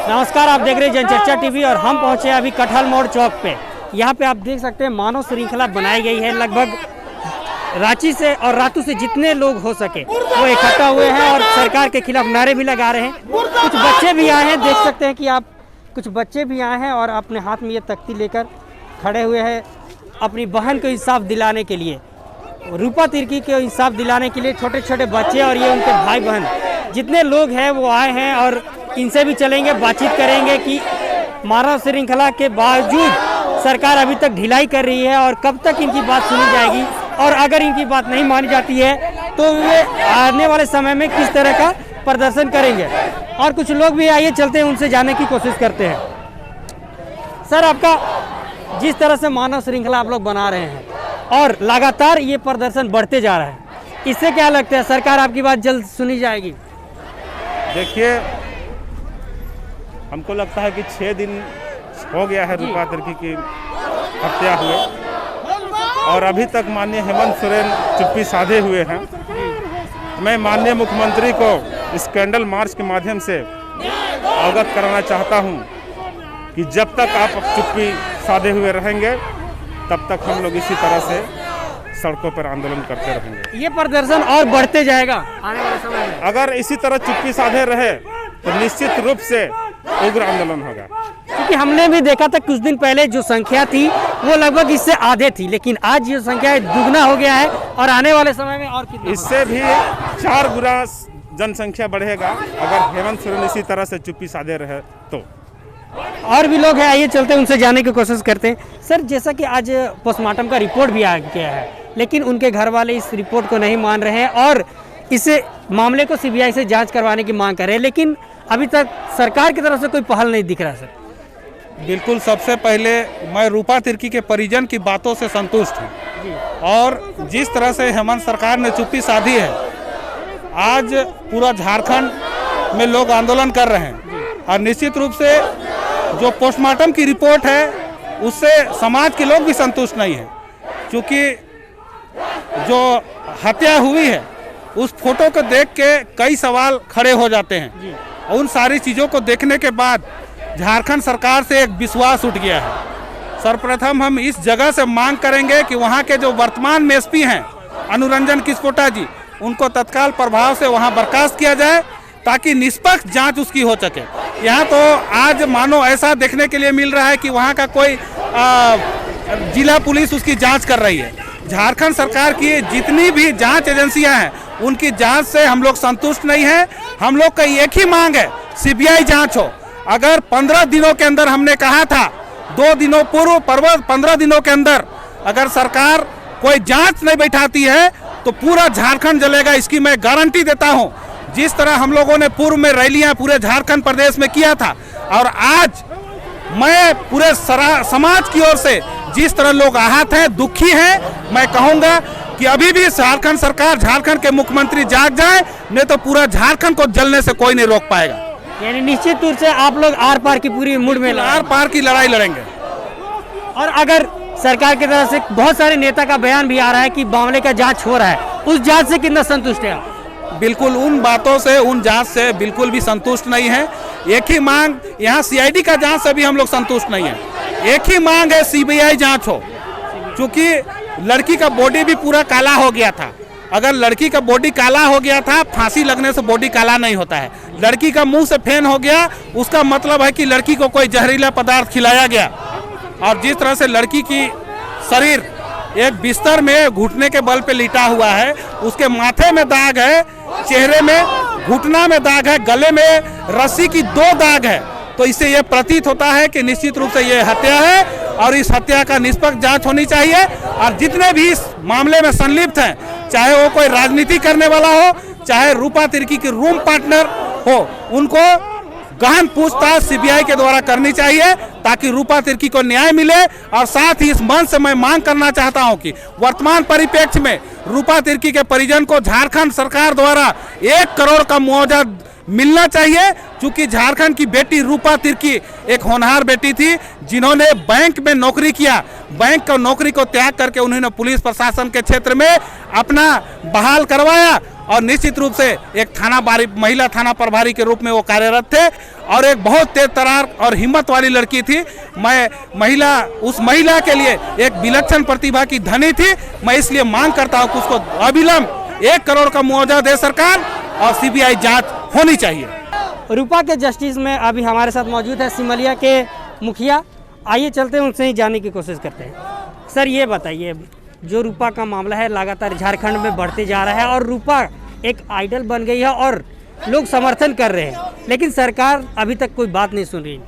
नमस्कार, आप देख रहे हैं जनचर्चा टीवी और हम पहुंचे हैं अभी कटहल मोड़ चौक पे। यहाँ पे आप देख सकते हैं मानव श्रृंखला बनाई गई है। लगभग रांची से और रातू से जितने लोग हो सके वो इकट्ठा हुए हैं और सरकार के खिलाफ नारे भी लगा रहे हैं। कुछ बच्चे भी आए हैं, देख सकते हैं कि आप, कुछ बच्चे भी आए हैं और अपने हाथ में ये तख्ती लेकर खड़े हुए हैं अपनी बहन को इंसाफ दिलाने के लिए, रूपा तिर्की को इंसाफ दिलाने के लिए। छोटे छोटे बच्चे और ये उनके भाई बहन जितने लोग हैं वो आए हैं और इनसे भी चलेंगे, बातचीत करेंगे कि मानव श्रृंखला के बावजूद सरकार अभी तक ढिलाई कर रही है और कब तक इनकी बात सुनी जाएगी, और अगर इनकी बात नहीं मानी जाती है तो वे आने वाले समय में किस तरह का प्रदर्शन करेंगे। और कुछ लोग भी आइए चलते हैं, उनसे जानने की कोशिश करते हैं। सर, आपका जिस तरह से मानव श्रृंखला आप लोग बना रहे हैं और लगातार ये प्रदर्शन बढ़ते जा रहा है, इससे क्या लगता है सरकार आपकी बात जल्द सुनी जाएगी? देखिए, हमको लगता है कि 6 दिन हो गया है रूपा तिर्की की हत्या हुए और अभी तक माननीय हेमंत सोरेन चुप्पी साधे हुए हैं। मैं माननीय मुख्यमंत्री को इस कैंडल मार्च के माध्यम से अवगत कराना चाहता हूं कि जब तक आप चुप्पी साधे हुए रहेंगे तब तक हम लोग इसी तरह से सड़कों पर आंदोलन करते रहेंगे। ये प्रदर्शन और बढ़ते जाएगा आने वाले समय में। अगर इसी तरह चुप्पी साधे रहे तो निश्चित रूप से उग्र आंदोलन होगा। क्योंकि हमने भी देखा था कुछ दिन पहले जो संख्या थी वो लगभग इससे आधे थी, लेकिन आज ये संख्या दुगना हो गया है और आने वाले समय में और कितना, इससे भी 4 गुना जनसंख्या बढ़ेगा अगर हेमंत सोरेन इसी तरह से चुप्पी साधे रहे तो। और भी लोग हैं, आइए चलते हैं, उनसे जानने की कोशिश करते हैं। सर, जैसा कि आज पोस्टमार्टम का रिपोर्ट भी आ गया है, लेकिन उनके घर वाले इस रिपोर्ट को नहीं मान रहे हैं और इसे मामले को सीबीआई से जांच करवाने की मांग कर रहे हैं, लेकिन अभी तक सरकार की तरफ से कोई पहल नहीं दिख रहा। सर, बिल्कुल, सबसे पहले मैं रूपा तिर्की के परिजन की बातों से संतुष्ट हूँ और जिस तरह से हेमंत सरकार ने चुप्पी साधी है, आज पूरा झारखंड में लोग आंदोलन कर रहे हैं और निश्चित रूप से जो पोस्टमार्टम की रिपोर्ट है उससे समाज के लोग भी संतुष्ट नहीं है, क्योंकि जो हत्या हुई है उस फोटो को देख के कई सवाल खड़े हो जाते हैं। उन सारी चीज़ों को देखने के बाद झारखंड सरकार से एक विश्वास उठ गया है। सर्वप्रथम हम इस जगह से मांग करेंगे कि वहाँ के जो वर्तमान में एसपी हैं अनुरंजन किस्पोटा जी, उनको तत्काल प्रभाव से वहाँ बर्खास्त किया जाए ताकि निष्पक्ष जांच उसकी हो सके। यहाँ तो आज मानो ऐसा देखने के लिए मिल रहा है कि वहाँ का कोई जिला पुलिस उसकी जांच कर रही है। झारखंड सरकार की जितनी भी जांच एजेंसियां हैं उनकी जांच से हम लोग संतुष्ट नहीं हैं। हम लोग का एक ही मांग है, सीबीआई जांच हो। अगर 15 दिनों के अंदर, हमने कहा था 2 दिनों पूर्व, 15 दिनों के अंदर अगर सरकार कोई जांच नहीं बैठाती है तो पूरा झारखंड जलेगा, इसकी मैं गारंटी देता हूं। जिस तरह हम लोगों ने पूर्व में रैलियां पूरे झारखंड प्रदेश में किया था और आज मैं पूरे समाज की ओर से जिस तरह लोग आहत हैं, दुखी हैं, मैं कहूंगा कि अभी भी झारखंड सरकार, झारखंड के मुख्यमंत्री जाग जाए, नहीं तो पूरा झारखंड को जलने से कोई नहीं रोक पाएगा। यानी निश्चित रूप से आप लोग आर पार की पूरी मूड में, आर पार की लड़ाई लड़ेंगे। और अगर सरकार की तरफ से बहुत सारे नेता का बयान भी आ रहा है कि मामले का जांच हो रहा है, उस जांच से कितना संतुष्ट है आप? बिल्कुल, उन बातों से, उन जांच से बिल्कुल भी संतुष्ट नहीं है। एक ही मांग, यहाँ सीआईडी का जांच से भी हम लोग संतुष्ट नहीं है। एक ही मांग है, सीबीआई जांच हो, क्योंकि लड़की का बॉडी भी पूरा काला हो गया था। अगर लड़की का बॉडी काला हो गया था, फांसी लगने से बॉडी काला नहीं होता है। लड़की का मुंह से फेन हो गया, उसका मतलब है कि लड़की को कोई जहरीला पदार्थ खिलाया गया। और जिस तरह से लड़की की शरीर एक बिस्तर में घुटने के बल पे लिटा हुआ है, उसके माथे में दाग है, चेहरे में, घुटना में दाग है, गले में रस्सी की 2 दाग है, तो इससे यह प्रतीत होता है कि निश्चित रूप से यह हत्या है और इस हत्या का निष्पक्ष जांच होनी चाहिए। और जितने भी इस मामले में संलिप्त हैं, चाहे वो कोई राजनीति करने वाला हो, चाहे रूपा तिर्की की रूम पार्टनर हो, उनको गहन पूछताछ सीबीआई के द्वारा करनी चाहिए ताकि रूपा तिर्की को न्याय मिले। और साथ ही इस मंच से मैं मांग करना चाहता हूं कि वर्तमान परिप्रेक्ष्य में रूपा तिर्की के परिजन को झारखंड सरकार द्वारा 1 करोड़ का मुआवजा मिलना चाहिए, क्योंकि झारखंड की बेटी रूपा तिर्की एक होनहार बेटी थी जिन्होंने बैंक में नौकरी किया। बैंक का नौकरी को त्याग करके उन्होंने पुलिस प्रशासन के क्षेत्र में अपना बहाल करवाया और निश्चित रूप से एक महिला थाना प्रभारी के रूप में वो कार्यरत थे और एक बहुत तेज तरार और हिम्मत वाली लड़की थी। मैं उस महिला के लिए एक विलक्षण प्रतिभा की धनी थी। मैं इसलिए मांग करता हूँ कि उसको अविलंब 1 करोड़ का मुआवजा दे सरकार और सीबीआई जांच होनी चाहिए। रूपा के जस्टिस में अभी हमारे साथ मौजूद है सिमलिया के मुखिया। आइए चलते हैं उनसे ही जानने की कोशिश करते हैं। सर ये बताइए, जो रूपा का मामला है लगातार झारखंड में बढ़ते जा रहा है और रूपा एक आइडल बन गई है और लोग समर्थन कर रहे हैं, लेकिन सरकार अभी तक कोई बात नहीं सुन रही।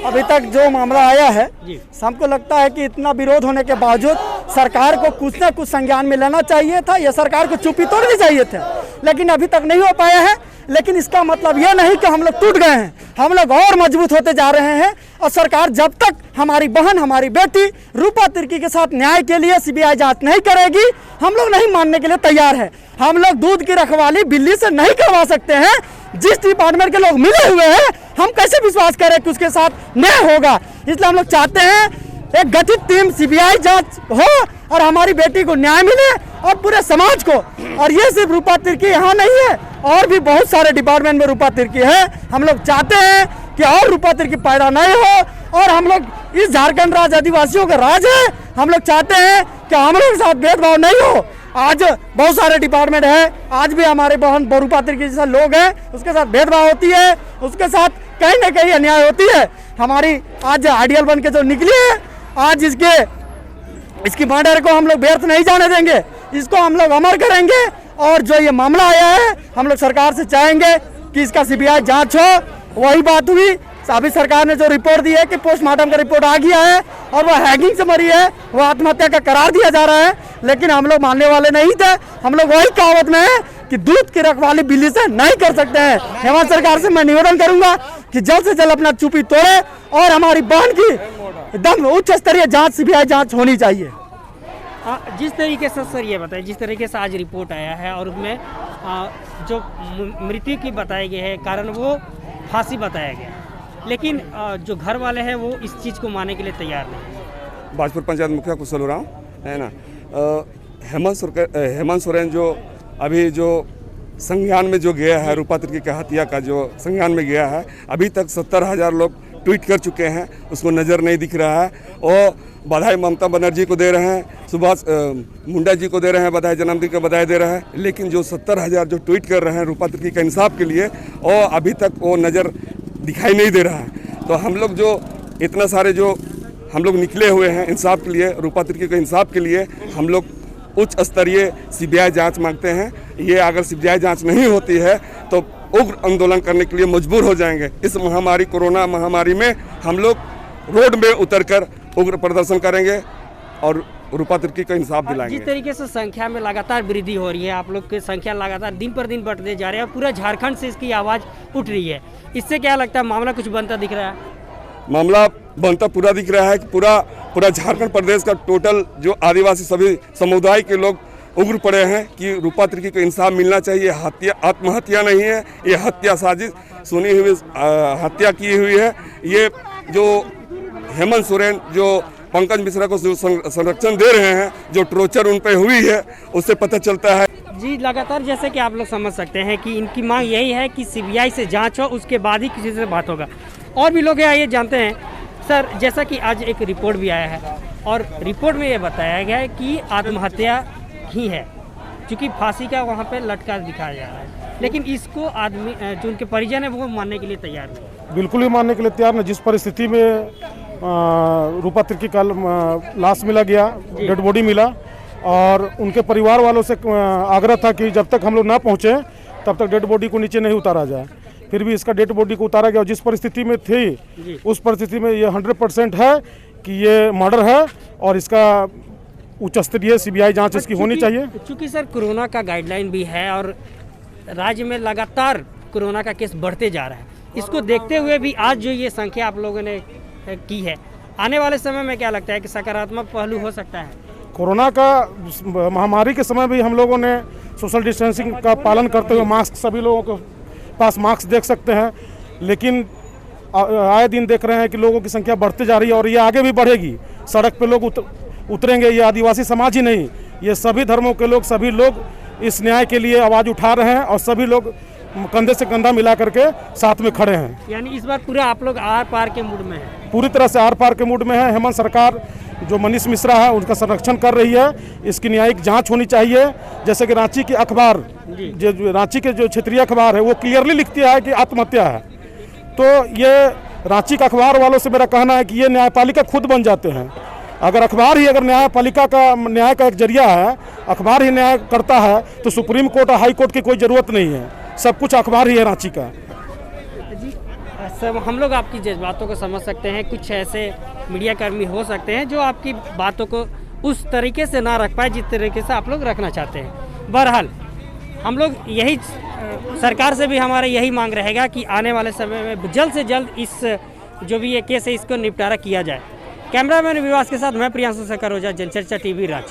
अभी तक जो मामला आया है जी। हमको लगता है कि इतना विरोध होने के बावजूद सरकार को कुछ न कुछ संज्ञान में लेना चाहिए था, या सरकार को चुप्पी तोड़नी चाहिए थे, लेकिन अभी तक नहीं हो पाया है। लेकिन इसका मतलब यह नहीं कि हम लोग टूट गए हैं, हम लोग और मजबूत होते जा रहे हैं। और सरकार जब तक हमारी बहन, हमारी बेटी रूपा तिर्की के साथ न्याय के लिए सीबीआई जांच नहीं करेगी, हम लोग नहीं मानने के लिए तैयार है। हम लोग दूध की रखवाली बिल्ली से नहीं करवा सकते हैं। जिस डिपार्टमेंट के लोग मिले हुए हैं, हम कैसे विश्वास करें कि उसके साथ न्याय होगा। इसलिए हम लोग चाहते हैं एक गठित टीम सीबीआई जांच हो और हमारी बेटी को न्याय मिले और पूरे समाज को। और ये सिर्फ रूपा तिर्की यहाँ नहीं है, और भी बहुत सारे डिपार्टमेंट में रूपा तिर्की है। हम लोग चाहते हैं कि और रूपा तिर्की पैदा नहीं हो, और हम लोग इस झारखंड राज आदिवासियों का राज है। हम लोग चाहते हैं कि हम लोग के साथ भेदभाव नहीं हो। आज बहुत सारे डिपार्टमेंट है, आज भी हमारे बहन रूपा तिर्की जैसे लोग हैं, उसके साथ भेदभाव होती है, उसके साथ कहीं ना कहीं अन्याय होती है। हमारी आज आइडियल बन के जो निकली है, आज इसकी मर्डर को हम लोग व्यर्थ नहीं जाने देंगे, इसको हम लोग अमर करेंगे। और जो ये मामला आया है, हम लोग सरकार से चाहेंगे कि इसका सीबीआई जांच हो। वही बात हुई, अभी सरकार ने जो रिपोर्ट दी है कि पोस्टमार्टम का रिपोर्ट आ गया है और वो हैगिंग से मरी है, वो आत्महत्या का करार दिया जा रहा है, लेकिन हम लोग मानने वाले नहीं थे। हम लोग वही कहावत में है कि दूध की रखवाली बिल्ली से नहीं कर सकते हैं। हेमंत सरकार से मैं निवेदन करूंगा कि जल्द से जल्द अपना चुप्पी तोड़े और हमारी बहन की एकदम उच्च स्तरीय जांच, सीबीआई जांच होनी चाहिए। जिस तरीके से सर ये बताइए, जिस तरीके से आज रिपोर्ट आया है और उसमें जो मृत्यु की बताई गई है कारण वो फांसी बताया गया, लेकिन जो घर वाले हैं वो इस चीज़ को मानने के लिए तैयार नहीं। बाजपुर पंचायत मुखिया कुशल राम है ना, हेमंत सोरेन जो अभी जो संज्ञान में जो गया है, रूपा तिर्की की हत्या का जो संज्ञान में गया है, अभी तक 70,000 लोग ट्वीट कर चुके हैं, उसको नज़र नहीं दिख रहा है। और बधाई ममता बनर्जी को दे रहे हैं, सुभाष मुंडा जी को दे रहे हैं बधाई, जन्मदिन की बधाई दे रहे हैं, लेकिन जो 70,000 जो ट्वीट कर रहे हैं रूपा तिर्की का इंसाफ के लिए, और अभी तक वो नज़र दिखाई नहीं दे रहा है। तो हम लोग जो इतना सारे जो हम लोग निकले हुए हैं इंसाफ के लिए, रूपा तिर्की के इंसाफ के लिए, हम लोग उच्च स्तरीय सीबीआई जांच मांगते हैं। ये अगर सीबीआई जांच नहीं होती है तो उग्र आंदोलन करने के लिए मजबूर हो जाएंगे। इस महामारी, कोरोना महामारी में हम लोग रोड में उतरकर उग्र प्रदर्शन करेंगे और रूपा तिर्की का इंसाफ दिलाएंगे। जिस तरीके से संख्या में लगातार वृद्धि हो रही है, आप लोग की संख्या लगातार दिन पर दिन बढ़ते जा रहे हैं, पूरा झारखंड से इसकी आवाज़ उठ रही है, इससे क्या लगता है मामला कुछ बनता दिख रहा है? मामला बनता पूरा दिख रहा है कि पूरा झारखंड प्रदेश का टोटल जो आदिवासी सभी समुदाय के लोग उग्र पड़े हैं कि रूपा तिर्की को इंसाफ मिलना चाहिए। हत्या आत्महत्या नहीं है, ये हत्या साजिश सुनी हुई हत्या की हुई है। ये जो हेमंत सोरेन जो पंकज मिश्रा को संरक्षण दे रहे हैं, जो टॉर्चर उन पर हुई है, उससे पता चलता है। जी, लगातार जैसे कि आप लोग समझ सकते हैं कि इनकी मांग यही है कि सीबीआई से जांच हो, उसके बाद ही किसी से बात होगा। और भी लोग आइए जानते हैं सर, जैसा कि आज एक रिपोर्ट भी आया है और रिपोर्ट में ये बताया गया है कि आत्महत्या ही है, क्योंकि फांसी का वहाँ पे लटका दिखाया जा रहा है, लेकिन इसको आदमी जो उनके परिजन है वो मानने के लिए तैयार नहीं। बिल्कुल ही मानने के लिए तैयार नहीं। जिस परिस्थिति में रूपा तिर्की का लाश मिला गया, डेड बॉडी मिला, और उनके परिवार वालों से आग्रह था कि जब तक हम लोग ना पहुँचे तब तक डेड बॉडी को नीचे नहीं उतारा जाए। फिर भी इसका डेड बॉडी को उतारा गया, और जिस परिस्थिति में थी उस परिस्थिति में ये 100% है कि ये मर्डर है और इसका उच्च स्तरीय सीबीआई जांच इसकी होनी चाहिए। चूँकि सर कोरोना का गाइडलाइन भी है और राज्य में लगातार कोरोना का केस बढ़ते जा रहा है, इसको देखते हुए भी आज जो ये संख्या आप लोगों ने की है, आने वाले समय में क्या लगता है कि सकारात्मक पहलू हो सकता है? कोरोना का महामारी के समय भी हम लोगों ने सोशल डिस्टेंसिंग का पालन करते हुए मास्क, सभी लोगों के पास मास्क देख सकते हैं, लेकिन आए दिन देख रहे हैं कि लोगों की संख्या बढ़ती जा रही है और ये आगे भी बढ़ेगी। सड़क पे लोग उतरेंगे। ये आदिवासी समाज ही नहीं, ये सभी धर्मों के लोग, सभी लोग इस न्याय के लिए आवाज़ उठा रहे हैं और सभी लोग कंधे से कंधा मिला करके साथ में खड़े हैं। यानी इस बार पूरा आप लोग आर पार के मूड में हैं? पूरी तरह से आर पार के मूड में है। हेमंत सरकार जो मनीष मिश्रा है उनका संरक्षण कर रही है। इसकी न्यायिक जांच होनी चाहिए। जैसे कि रांची की अखबार, जो रांची के जो क्षेत्रीय अखबार है वो क्लियरली लिखती है कि आत्महत्या है, तो ये रांची का अखबार वालों से मेरा कहना है कि ये न्यायपालिका खुद बन जाते हैं। अगर अखबार ही अगर न्यायपालिका का न्याय का एक जरिया है, अखबार ही न्याय करता है, तो सुप्रीम कोर्ट और हाई कोर्ट की कोई ज़रूरत नहीं है। सब कुछ अखबार ही है रांची का। जी सब हम लोग आपकी जज्बातों को समझ सकते हैं। कुछ ऐसे मीडिया कर्मी हो सकते हैं जो आपकी बातों को उस तरीके से ना रख पाए जिस तरीके से आप लोग रखना चाहते हैं। बहरहाल हम लोग यही सरकार से भी हमारा यही मांग रहेगा कि आने वाले समय में जल्द से जल्द इस जो भी ये केस है इसको निपटारा किया जाए। कैमरामैन विवास के साथ मैं प्रियांशु सकारोजा, जनचर्चा टीवी, रांची।